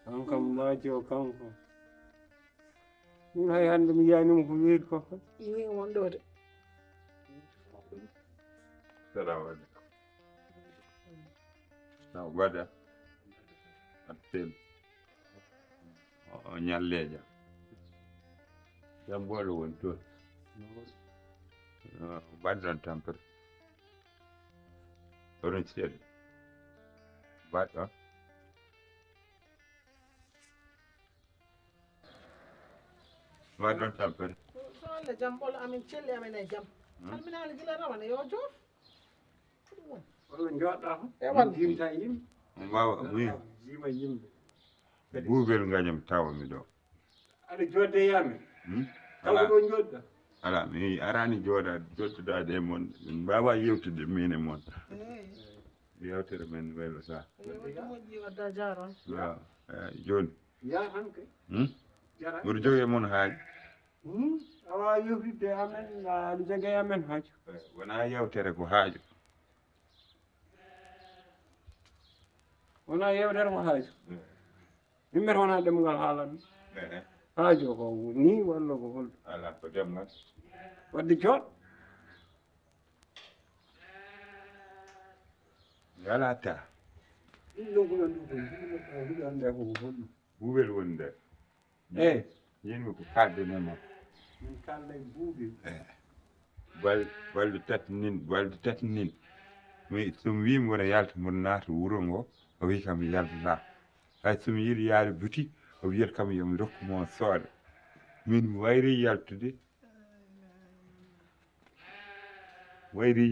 kanko maajo kanko min hay hannde mi yiyanimo ko weeɗi ko Ini wonɗo de. Salamu alaikum. Na waɗa atten o ñalleeja jamboolo woni toon mbaɗɗon tampere oɗon ceeɗu mbaɗɗon mbaɗɗon tampere So Allah jam ɓolo amin celli amin e jam. Salminaali gila rawane yo joof. oɗon jooɗɗa ko Ewan. jimta yimɓe mbawa wi jima yimɓe buubel ngañam tawa mi ɗo aɗa jodde e amen tawa ala ɗo joɗɗa ala mi arani jottuɗade e mon min mbawa yewtude min e mon yewtere men welo sa Wonde moƴƴi wadda jaron. joni ya han kay jara mbiɗo jogi e mon haaju a wawa yewtidde e amen aɗa jogui e amen haaju wona yewtere ko haaju wona yewtere ko haaju yimɓete wona ɗemgal haalanmi haaju ko ni walla ko holɗo ala ko demgal wadde jooɗ wala ta ɗum ɗo ko ɗum ko hande ko holɗum buubel woni nder eyyi yinmi ko kaldenema min kalda e buuɓi balɗe tati nin mi somi wimi wono yalta mboɗo naata wuro ngo o wi kam mi yaltata hay somi yiiɗi yaade boutique o wiyata kam yomi rokkumo sooda min mi wayri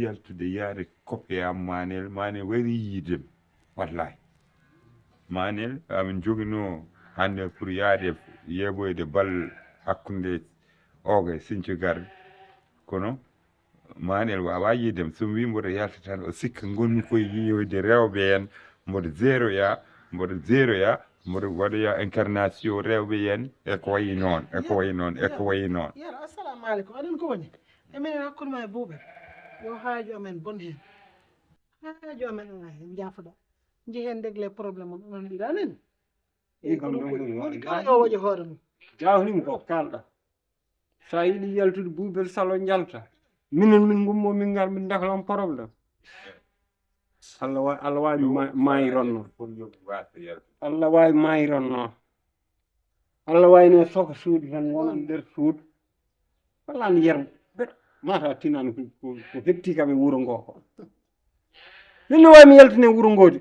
yaltude yaade koppe am manel wayri yiidem wallahi manel amin jogino hande pour yaade yeɓoyde bal hakkunde oga e Sinthiou Garda kono manel wawa yiidem somi wi mboɗo yalta tan o sikka gonmi koye yiyoyde rewɓe en mboɗo zéroya mboɗo waɗoya incarnation rewɓe en eko wayi noon Yara assalamu aleykum aɗon ko woni eminen hakkude ma e buuɓe yo haaju amen bon hen haaju amen ala hen jaafoɗa jehen dégle probléme on onon ɗiɗa nani woni kala yo waɗi hoore mum jawnimi ko kalɗa sa yiiɗi yaltude buubel salo jalta minen min gummo min ngar min dahlan probléme Allah wawi mayiron noon Allah wawi mayiron noon Allah wayno soko suudu tan wonan nder suudu walla ne yer mata tinani ko hepti kam e wuuro ngo ko min no waymi yaltine wuuro ngode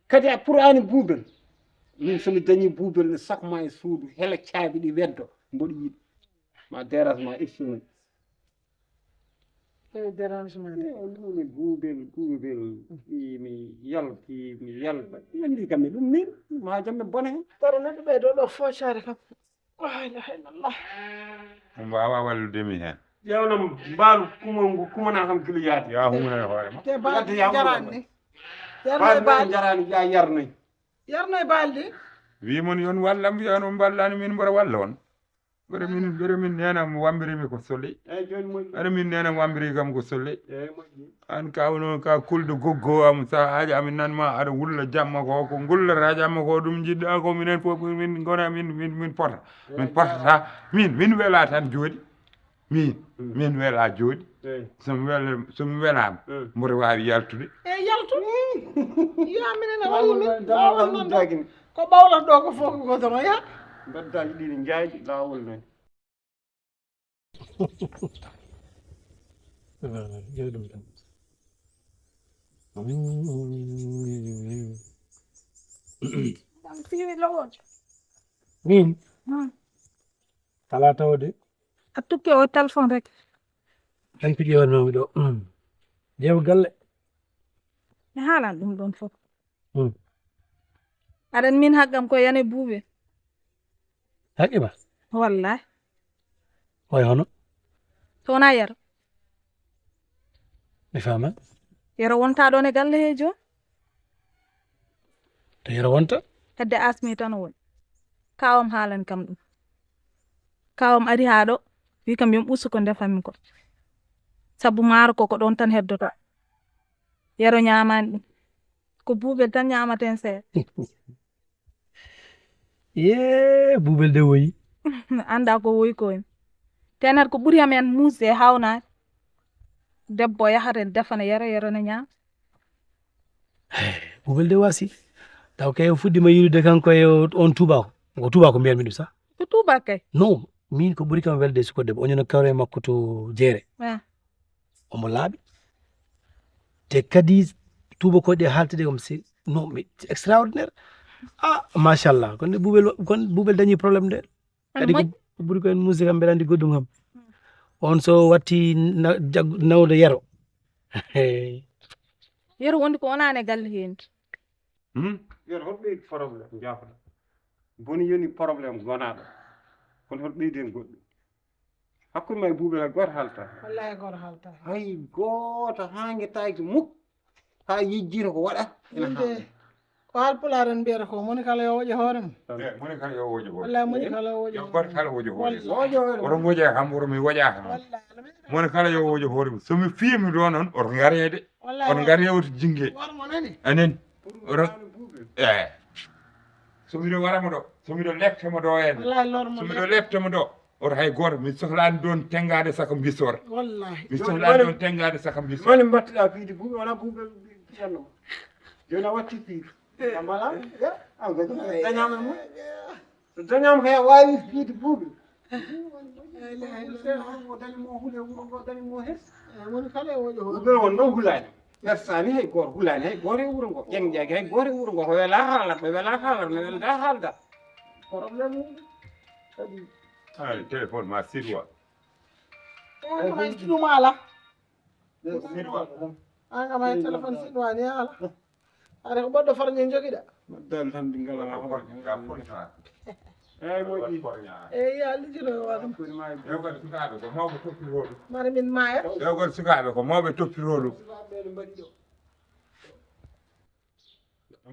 kadi pour ani buubel min somi dañi buubel ne sakma e suudu hela caabi ɗi weddo mboɗo yiiɗi ma dérangement issumi dérangement de ɗum buubel mi yalta andi kam e ɗum min ma jamme bone hen taro neɗɗo ɓeydo ɗo foccare kam la ilaha illallah mo mbawa walludemi hen ƴewnam mbaalu kumana kam kilo yaade ya humna e hoorema te balɗe jarani ni baal men jarani ya yarnayi yarno e balɗe wimon yon wallam wiyan on ballani min mboɗo walla on ɓere min nenam wambirimi ko solley eyyi joni moƴƴi aɗa min nenam wambiri kam ko solley eyyi moƴƴi an kawno ka kulde goggo am sahaji amin nanma aɗa wulla jamma ko gullata jamma ko ɗum jiɗɗa ko minen fof min gona min pota min potata min weela tan jooɗi min weela jooɗi eyyi somi welama mboɗo wawi yaltude e yaltu ya minen wayi min lawol noon ɗo dagini ko ɓawlat ɗo ko fof ko gotono ya beddaji ɗiɗi jayɗi lawol noon Jooɗum tan Ɗam fiwi lowol. min kala tawde A tukki o téléphone rek. tan ko ƴewannomi ɗo ƴeew galle Mi haalan ɗum ɗon fof. Hmm. Aɗan min haqqam ko yane buuɓe. haqqima Wallahi. hoy hono So wona yero. mi fama Yero wonta ɗon e galle he joni. to yero wonta Hedde asmi tan o woni. Kawam haalan kam ɗum. Kawam ari haa ɗo. Wi kam yomi ustu ko ndefami ko. Sabu maaro ko ɗon tan heddoto. Yero ñamani ɗum. ko buubel tan ñamaten seeɗa ye buubel de woyi anda ko woyi koyni tenet ko ɓuuri amen muusde hawnade debbo yahata defana yero ne ñaama buubel de wasi taw kay o fuɗɗima yirude kanko e on tubako ko tubako mbiyatmi ɗum sa ko tubak kay non min ko ɓuuri kam welde suko debbo o ñana kawre makko to jeere omo laaɓi te kadi tubakoɗe haltede om si non mais extraordinaire machallah kon buubel dañi probléme nde kadi ko ɓuuri ko en musique kam mbeɗa andi goɗɗum kam on so watti nawde yero yero wondi ko wonani e galle hen yero hoto ɓeydi probléme jafoɗa boni yoni probléme gonaɗo kono hoto ɓeyden goɗɗum hakkude ma e buubel hay goto halta wallahi goto halta hay goto hanguetaki mukk ha yejjita ko waɗa ina haalde ko halpulaar en mbiyata ko moni kala yo woƴe hoore mum moni kala yo woƴe hoore wallahi moni kala yo woƴe goto kala woƴe hoore oto woƴe kam oto mi woƴaka moni kala yo woƴe hoore mum somi fiyami ɗo noon oto garede oto gaare oto jingue anani oto somiɗo waramo ɗo somiɗo leftemo ɗo en somiɗo leftemo ɗo oto hay goto mi sohlani ɗon tengade saka bisor wallahi mi sohlani ɗon tengade saka bisor woni mbattuɗa fiide buuɓe wona buuɓe piyanno joni a watti fiide amala dañama mum so dañama kay a wawi fiide buuɓe o dañimo huule wuro ngo dañimo hes woni kala e woƴe hoore buuɓe won noon hulani ƴersani hay goto hulani hay goto e wuuro ngo ƴeng jaaki hay goto e wuuro ngo ko wela haalat ɓe wela haalat ɓe welda haalda probléme kadi téléphone ma sirwa an kam siɗuma ala an kam hay téléphone siɗuma ni ala aɗa ko ɓoɗɗo farñe joguiɗa dal tan ɗi ngala eyyi moƴƴi eyyi ya lijjino waɗum ewgal sukaɓe ko mawɓe toppitoɗum mara min maaya ewgal sukaɓe ko mawɓe toppitoɗum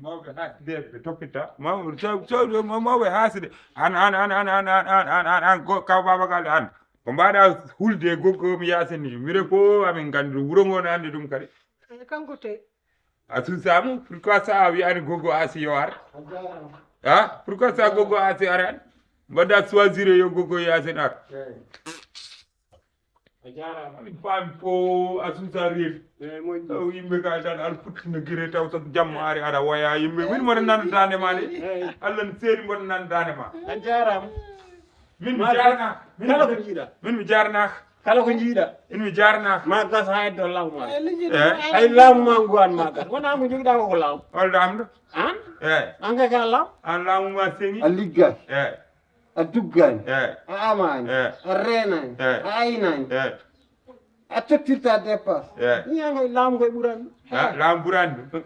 mawɓe haaside ɓe toppitta mawɓe haaside an kaw babagal an ko mbaɗa hulde e goggomi yasini mire ko amin gandi wuuro ngo ne andi ɗum kadi kanko te a susama pourquoi ça wiyani goggo asi yo ar pourquoi ça goggo asi arani mbaɗa choisir yo goggo yasin ar amin paami fo a susa reewi taw yimɓe ka tan aɗa futtina guire taw so jamma ari aɗa woya yimɓe min mboɗo nandudande ma de allah ne seeri mboɗo nandudande ma a jarama min mi jarnaka kala ko jiiɗa min mi jarnaka kala ko jiiɗa min mi jarnaka ma gas ha heddo laamu ma hay laamu ma ngu an ma gas wona mo joguiɗa koko laamu holɗam ɗo an eyyi an kay ka laamu an laamu ma seŋi a liggani eyyi a duggani eyyi a amani a renani a aynani eyyi a tottirta dépense ñan hay laamu koye ɓuranmi laamu ɓurani ɗum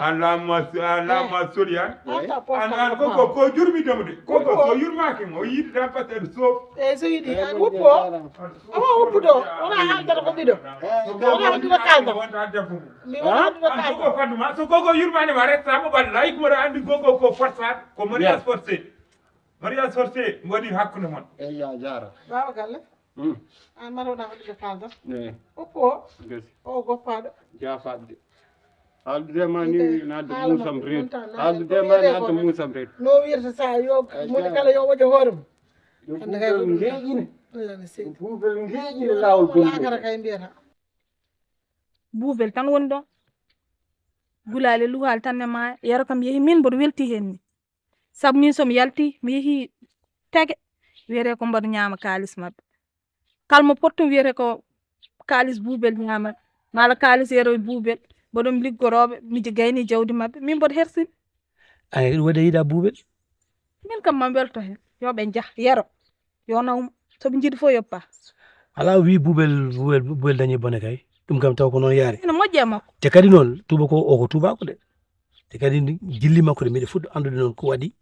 an laamu ma soliyani an ko jurmitemo de koko so yurmakimo o yiide tan par ce que aɗa soof eyyi so yiiɗi an woppo ama woppuɗo wona haaldata ko ɗiɗo wona haaldata kalda wonta debbo mi wona haaldata an kalda koko fanduma so koko yurmanima restama ɓalla hay komoɗo andi koko ko forçade ko mariage forcé mbaɗi hakkude moon eyyi ya jara bawa galle an mbaɗa wona ko ɗiɗo kalda woppo o goppaɗo jafaɗde haaldudema ni nadde musam reedu haaldudema ni adde musam reedu no wiyata sa yo moni kala yo woƴe hoore mum hande kay ko ngeeƴine Allah ne seydi buubel ngeeƴine lawol akara kay mbiyata buubel tan woni ɗon gulali luhal tan ne ma yero kam yeehi min mboɗo welti hen ni saabu min somi yalti mi yeehi tege wiyete ko mboɗo ñaama kalis mabɓe kalmo pottum wiyete ko kalis buubel ñamat mala kalis yero buubel mboɗomi liggoroɓe miji gayni jawdi mabɓe min mboɗo hersini ay waɗa yiɗa buubel min kam ma welto hen yoɓe jah yero yo nawmo soɓe jiiɗi fof yoppa ala wi buubel dañi bone kay ɗum kam taw ko noon yaari ene moƴƴi e makko te kadi noon tuba ko o ko tubako de te kadi jilli makko de miɗe fuɗɗo andude noon ko waɗi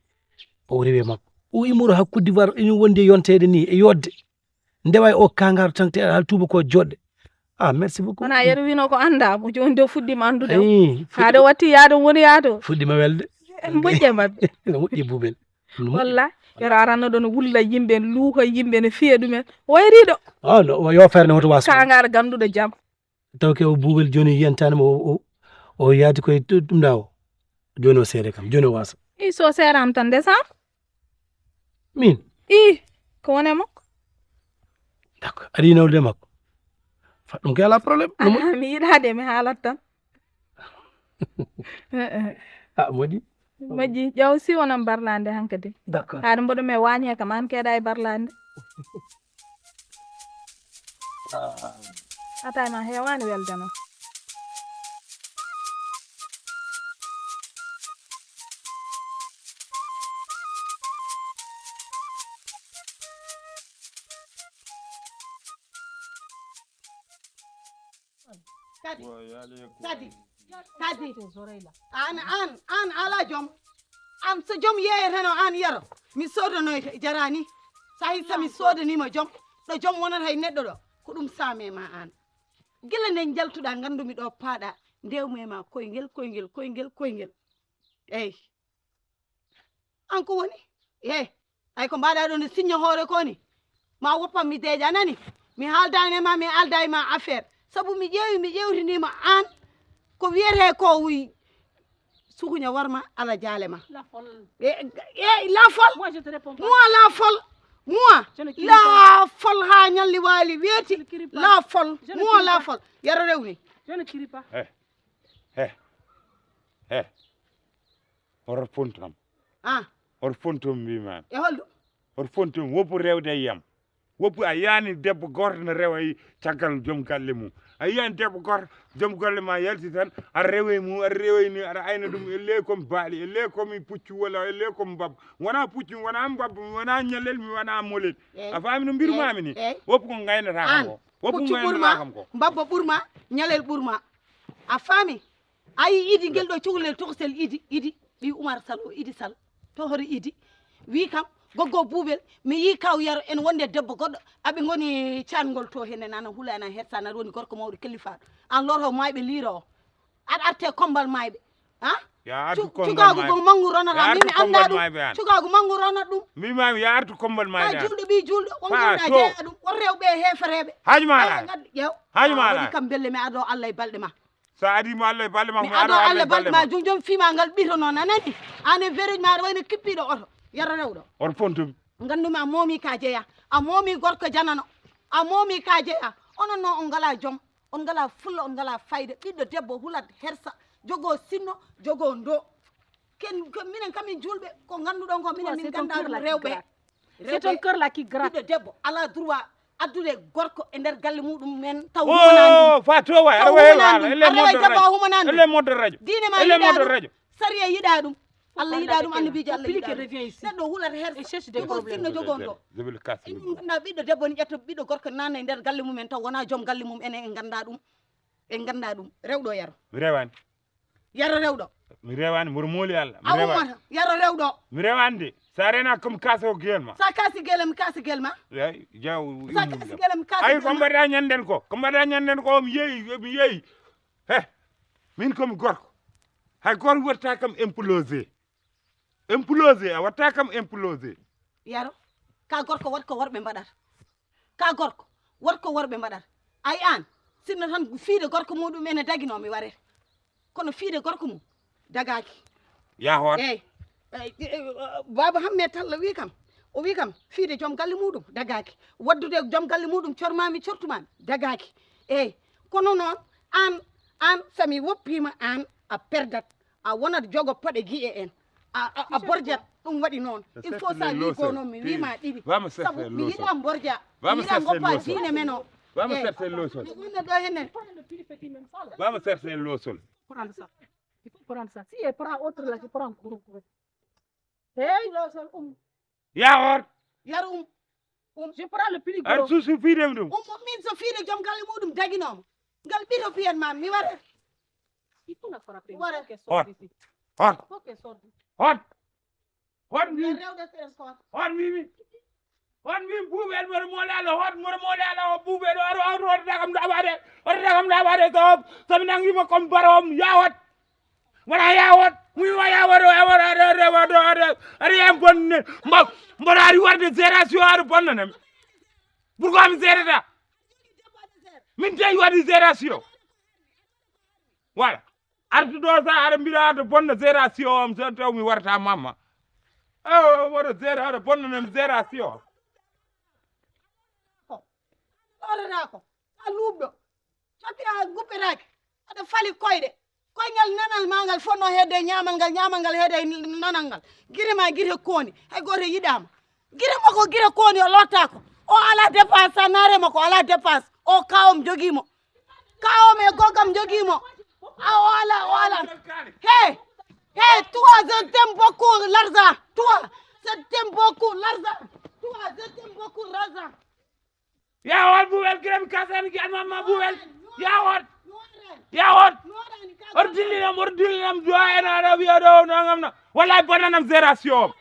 o rewi makko o imoro hakkude d'ivoire ina wondi e yontede ni e yodde ndewa e o kangar tan te hal tuba ko joɗɗe merci beaucoup wona yero wino ko andamo joni de fuɗɗima andude haade watti yaade woni yaado fuɗɗima welde moƴƴi e mabɓe ne moƴƴi buubel wallahi yero aranno ɗo no wulla yimɓe ne luuka yimɓe ne fiya ɗumen wayriɗo no yo ferne hoto waso kangar ganduɗo jaam taw ke o buubel joni yiyantanimo o yaadi koye ɗum ɗa o jono sere kam jono wasa I so seram tan desa. min I ko wone makko. d'accord aɗa nawde makko fat ɗum ke ala probléme Mi yiɗade mi haalat tan. moƴƴi Moƴƴi ƴeew si wonan barlande hankadi. d'accord Haade mboɗo me waañi he kam an keeɗa e barlande. Ataye ma heewani welde noon. Kadi an ala jom an so jom yeyeteno an yaro mi sodanoy jarani sahi sami sodanima jom ɗo jom wonata hay neɗɗo ɗo ko ɗum samema an gila nde jaltuɗa gandumi ɗo paaɗa ndewmema koyngel eyyi an ko woni ay ko mbaɗa ɗo nde signo hoore ko ni ma woppam mi deeƴa nani mi haaldani ma mi alda e ma affaire sabu mi ƴewtinima an ko wiyete ko wi sukuña warma ala jaale ma la folle moi la folle ha ñalli waali weeti la folle yaro rewni hor fontam hor fontum mbimami e holɗum hor fontum woppu rewde e yam woppu a yaani debbo goto ne rewa e caggal joom galle mum a yiyani debbo goto joom galle ma yalti tan aɗa rewe mum aɗa rewayni aɗa ayna ɗum elle komi baali elle komi puccu walla elle komi babba wona puccu mi wona babba mi wona ñalel mi wona molel a faami no mbirumami ni woppu ko gaynata kam ko woppu gaynata kam ko babba ɓurma ñalel ɓurma a faami ayi idi guel ɗo cukalel tokosel idi ɓi Oumar Sall o Idi Sall to hoto idi wi kam goggo buubel mi yi kaw yaro en wonde debbo goɗɗo aɓe goni cangol to henne nana hulana hersana aɗa woni gorko mawɗo kellifaɗo an lorto mayɓe liiro o aɗa arte kombal mayɓe cukagu go manggu ronata mimi anda ɗum cukagu manggu ronat ɗum mbimami ya artu kombal mayɓe julɗo ɓi julɗo on ganduɗa jeeya ɗum won rewɓe hefereɓe haaju maɗa ƴew haaju maɗa kam belle mi ado Allah e balɗe ma sa adima Allah e balɗe ma mi ado Allah e balɗe ma jom fima ngal ɓito noon anani ane véréji maɗa wayno kippiɗo oto yaro rewɗo on fontumi gandumi a moomi ka jeeya a moomi gorko janano a moomi ka jeeya onon noon on ngala joom on ngala fulla on ngala fayde ɓiɗɗo debbo hulat hersa jogo sinno jogo ndo minen kamin julɓe ko ganduɗon ko minen min ganda ɗum rewɓe c'est un cœur là qui gratte ɓiɗɗo debbo ala droit addude gorko e nder galle muɗum men taw fa to way aɗa wayi wala elle moddo radio dine ma yiɗa ɗum sariya yiɗa ɗum Allah yiɗa ɗum annabijo Allah yiɗa neɗɗo hulat hersa jogo sinno jogo ndo na ɓiɗɗo debbo ni ƴetto ɓiɗɗo gorko nanna e nder galle mumen taw wona joom galle mum enen en ganda ɗum rewɗo yaro mi rewani yaro rewɗo mi rewani mboɗo mooli Allah a ummata yaro rewɗo mi rewani de sa rena comme kaase o guel ma sa kaasi guel mi kaasi guel ma jaw sa kaasi guel mi kaasi ay ko mbaɗa ñanden ko mi yeeyi min komi gorko hay goto watta kam implosé a watta kam implosé yaro ka gorko wat ko worɓe mbaɗata ka gorko wat ko worɓe mbaɗata ay an sinno tan fiide gorko muɗum ene daginomi warete kono fiide gorko mum dagaki ya hoot eyyi baba hamme talla wi kam o wi kam fiide joom galle muɗum dagaki waddude joom galle muɗum cormami cortumami dagaki eyyi kono noon an sami woppima an a perdat a wonat jogo paɗe guiƴe en a borjat ɗum waɗi noon il faut sa wi ko noon mi wima ɗiɗi sabu mi yiɗam borja mi yiɗam goppa diine men o Vamos chercher l'eau sol. Vamos chercher l'eau sol. Prends ça. Il faut prendre ça. Si elle prend autre là, je prends courant. Hey, l'eau sol. Yaor. Yar Je prends le plus gros. Ar susu fidem dum. Min so fide jom galle mudum daginom. Ngal bito piyen mam mi wara. Il faut la frapper. Wara. Hot. Hot mi buubel mor molala o buubel o dagam dabade so sami nangi mo kom barom yawat wala yawat muy wa yawat ari am bonne mbodari warde génération ar bonnane pourquoi mi zéreta min tay wadi génération voilà artuɗo sa aɗa mbiɗa aɗa bonna gération am so taw mi warata mamma woto géra aɗa bonnanan gération lorata ko a luuɓɗo cotti a guppiraki aɗa fali koyɗe koyngal nanal ma ngal fonno hedde ñamal ngal hedde nanal ngal guire ma guire kooni hay goto yiɗama guire makko guire kooni o lottako o ala dépense sa naare makko ala dépense o kawom joguimo kawom e goggam joguimo o ala hey toi je t'aime beaucoup l'argent toi je t'aime beaucoup l'argent toi je t'aime beaucoup l'argent yawot buwel kiremi kasani ki an mamma buwel yawot oto dillinam joyena aɗa wiya ɗo nagamna wallahi bonnanam gération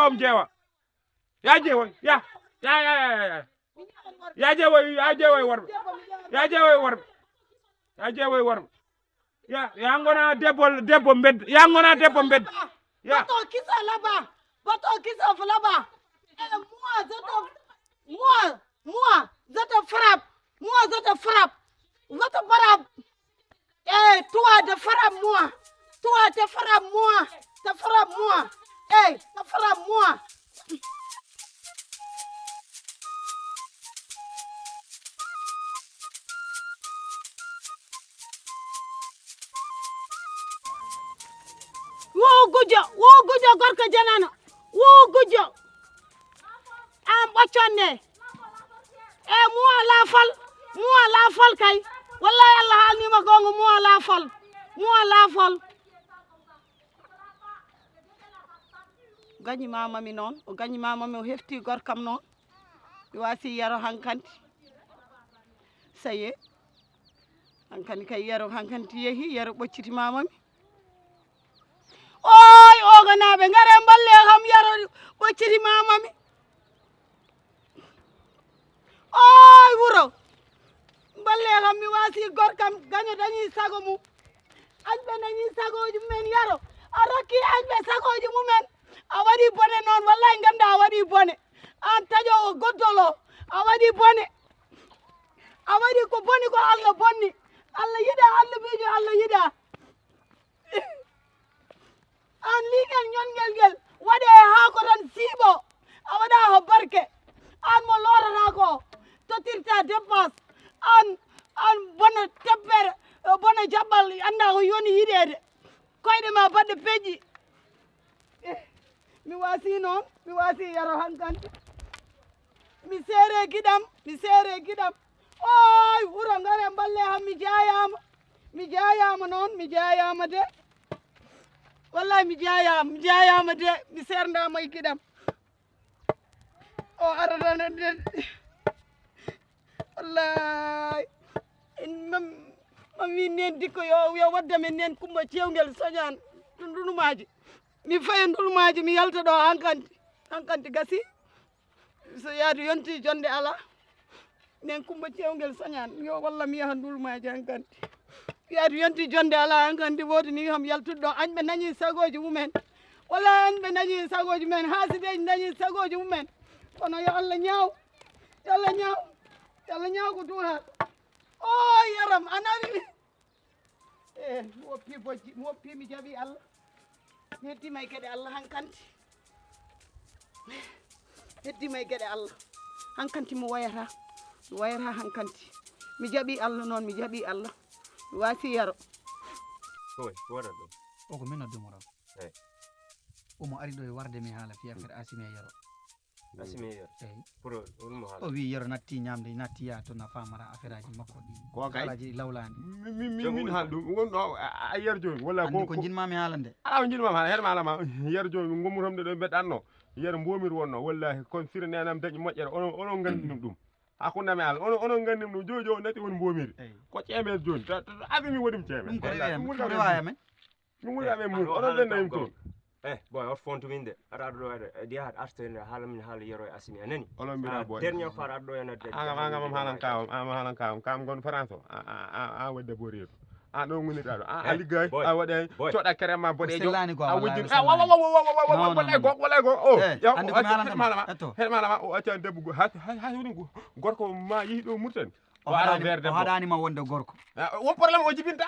om jeewa ya jeewoy ya jeewoy worɓe ya gona debbo bedda ya gona debbo bedda ya bato kisa là-bas bato kisa là-bas et moi je te frappe je te frappe et toi te frappe moi te frappe moi hey te frappe moi wo gujo gorko janano wo gujo am ɓocconne e muwa laafal kay wallahi allah haalnima gonga muwa laafal gañi mamami noon o gañi mamami o hefti gorkam noon mi wasi yaro hankanti saye hankandi kay yaro hankanti yeehi yaro ɓocciti mamami oy oganaɓe ngare mballe kam yaro ɓocciti mamami oy wuro mballe kam mi wasi gorkam gaño dañi sago mum añɓe dañi sagoji mumen yaro a rokki añɓe sagoji mumen a waɗi bone noon wallahi ganda a waɗi bone an taƴowo goddolo a waɗi bone a waɗi ko boni ko Allah bonni Allah yiɗa Allah miijo Allah yiɗa an ligel ñongel ngel waɗe haako tan siiɓo a waɗa ho barke an mo lorata ko totirta dépense an bona tebbere bona jaɓɓal anda ko yoni yiɗede koyɗe ma baɗɗe peƴƴi mi wasi noon mi wasi yaro hankanti mi seere giɗam oy wuro ngare mballe ham mi jayama noon mi jayama de wallahi mi jayama de mi serdama e giɗam o aratana de wallahi mami nen dikko yo waddame nen Kumba Cewngel Soñan ndulumaji mi faye ndulumaji mi yalta ɗo hankanti gasi so yaadu yonti jonde ala nen Kumba Cewngel Soñan yo walla mi yaha ndulumaji hankanti yaadu yonti jonde ala hankanti woodi ni kam yaltude ɗo añɓe dañi sagoji mumen walla añɓe dañi sagoji mumen haasideji dañi sagoji mumen kono yo Allah ñaaw ko duha o yaram anawi mi woppi bojji mi woppi mi jaɓi Allah mi heddima e gueɗe Allah hankanti hankanti mi wayata hankanti mi jaɓi Allah noon mi jaɓi Allah mi wasi yaro koy waɗa ɗum o ko min noddumoro omo ari ɗo e warde mi haala fi affaire Asimi e yaro eyyi pour holmo haala o wi yaro natti ñamde natti ya to na famara affaire aji makko ɗi alaji lawlandi min haal ɗum gonɗo a yer joni walla andi ko jinmami haalande ala ko jinmami haala heɗma alama yer joni gommutomde ɗo mbeɗanno yer mbomir wonno wallahi kon sira nenam dañi moƴƴere onon gandinum ɗum hakkundami Allah onon gandim ɗum jojo nati woni mbomiri ko ceemer joni Asimi waɗim ceemer ɗum ko rewayame min wuraɓe mum onon ɗenɗayim toon boy oto fontu min de aɗa ɗo waɗa diya artene haala min haala yero e Asimi anani olon mbiɗa boy dernière fois aɗa ɗo yanade am haalan kawam kam gon France o a wadde boreeto an ɗo gonirɗa ɗo a liggay a waɗay coɗa kerema boɗejo a wujjin wallay go o heɗmalama o accani debbo ha woni gorko ma yeehi ɗo Mauritanie o haɗanima wonde gorko won probléme o jibinta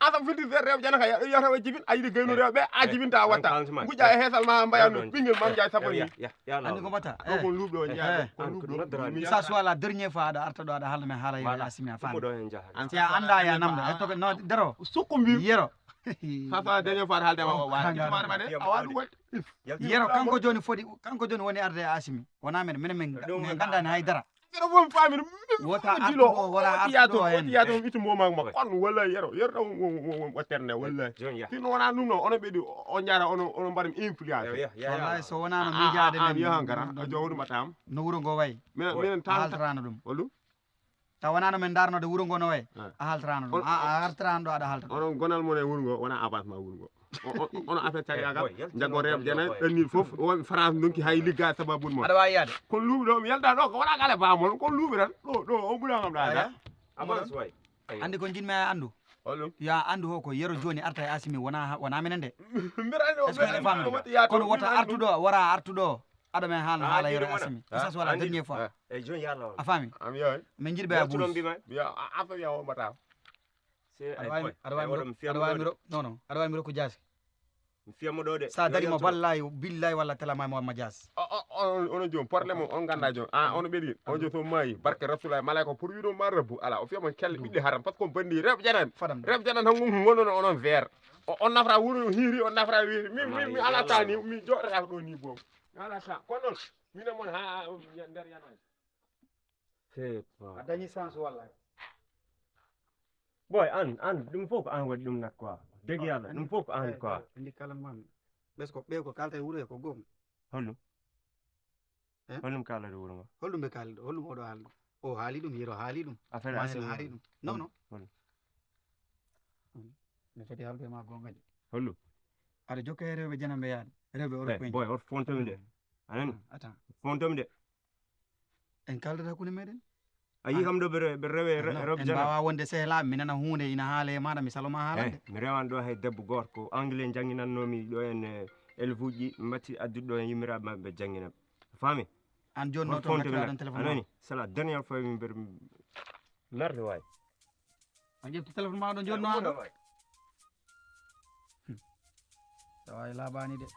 asa fiti rew jana ka ya tawa jibin ayde gayno rew be a jibinta watta nguja e hesal ma mbayanu bingel mam jaay saponi andi ko mata ko ko lubdo nyaa ko lubdo mi sa soit la dernière fois ada arta do ada halna me hala ya asimi afan ya anda ya namda to no daro sukko mbi yero fa dernière fois halde ma wa de awadu wat yero kanko joni woni arde asimi wona men ganda ni haydara yero mom famir wota ardo wala ardo yato itu moma ma kon wala yero waterne wala tino wona num no ono bedi o nyaara ono mbarim influence wallahi so wona no mi jaade men ya ngara a jowdu matam no wuro go way men haltrano dum wolu ta wona no men darno de wuro go no way a haltrano dum a hartrano do ada halta ono gonal mo ne wuro go wona avance ma wuro go ono affaire tagagal jago rew jena danil fof won France donki hay ligga sababun mo ada wayade kon luubi do mi yalda do ko wala kala baamol kon luubi tan do o bula ngam da avance way andi ko jinme andu ya andu ho ko yero joni arta asimi wona menende kono wota artudo wara artudo ada men hala yero asimi ça soit la dernière fois e joni yalla afami am yoy men jirbe abu ya afa ya o mata ada way miro ko jasi fiyamo do de sa dari mo wallahi billahi walla telama mo jas ono jom problème on ganda jom ono bedi on jo to mayi barke rasulullah malaiko pour wido ma rabbu ala o fiyamo kelle bidde haram parce que bandi reb janan hangu ngono onon vert on nafra wuro hiri on nafra wi mi ala tani mi jodata do ni bom ala sa ko non mi na mon ha der yanan c'est pas dañi sens wallahi boy an dum foko an wadi dum nak quoi deug yalla dum foko an quoi indi kala mam bes ko be ko kalta wuro ko gom hollu hollum kala do wuro hollum be kaldo hollum odo haldo o haali dum yero haali dum affaire asel haali dum non hollu ne fati halbe ma gongaji hollu ada jokke rewbe janambe yaade rewbe oro ko boy or fontom de anan attends fontom de en kalda ko ne meden ayi kam do be rewe rob jana bawa wonde sehla minana hunde ina haale mada mi saloma haalande mi rewan do hay debbo gorko anglais janginannomi do en elfuji matti addudo en yimira mabbe jangina fami an jonno to makka téléphone anani sala dernière fois mi ber merde way an jepti téléphone ma do jonno ando way labani de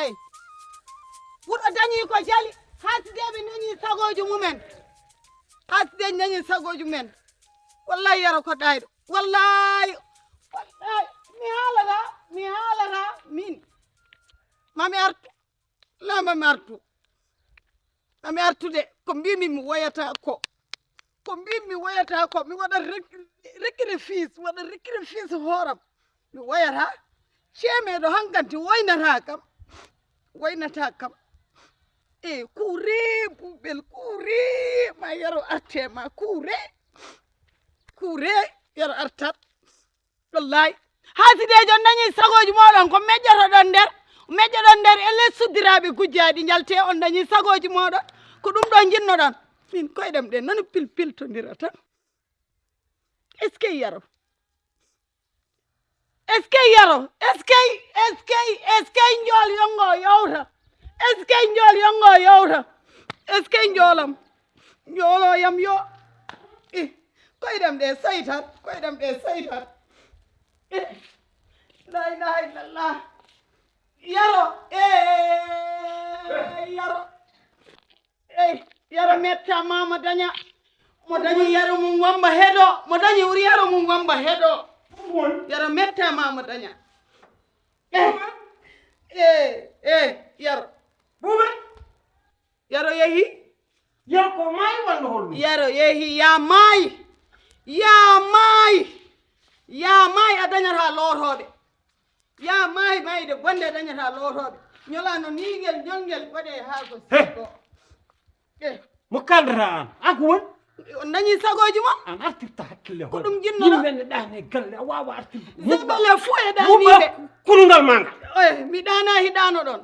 ey wuɗo dañi ko jali hasideɓe dañi sagoji mumen hasideji dañi sagoji men wallahi yaro ko ɗayɗo wallahi mi haalata min mami artu la mami artude ko mbimi mi woyata ko mi waɗa sacrifice hooram mi woyata ceemeɗo hankanti woynata kam e kuure bubel kuure ma yaro arte ma kuure yaro artat wallahi hasidejo dañi sagoji moɗon ko meƴƴoɗon nder e less suddiraɓe gujjaɗi jalte on dañi sagoji moɗon ko ɗum ɗo jinnoɗon min koyɗem ɗe nani pilpiltodira tan est ce que yaro njol yongo yowta est ce que njolam njoloyam yo koyɗem ɗe saytat la ilaha illallah yaro metta mama daña mo dañi yaro mum wamba heeɗo mo dañi uri yaro mum wamba heeɗo yaro metta mama daña yaro buɓe yaro yehi ko maayi walla holɗum yaro yehi ya maayi a dañata lootoɓe ya maayi mayde bonde a dañata lootoɓe ñolano nigel jolngel waɗe haa ko seɗɗo mo kaldata an ko woni on dañi sagoji mo an artirta hakkille ko ɗum jinnoɗo yimɓe ɗane galle a wawa artirde yimɓele fo e ɗaniɓe kurungal ma ngal mi ɗana hiɗano ɗon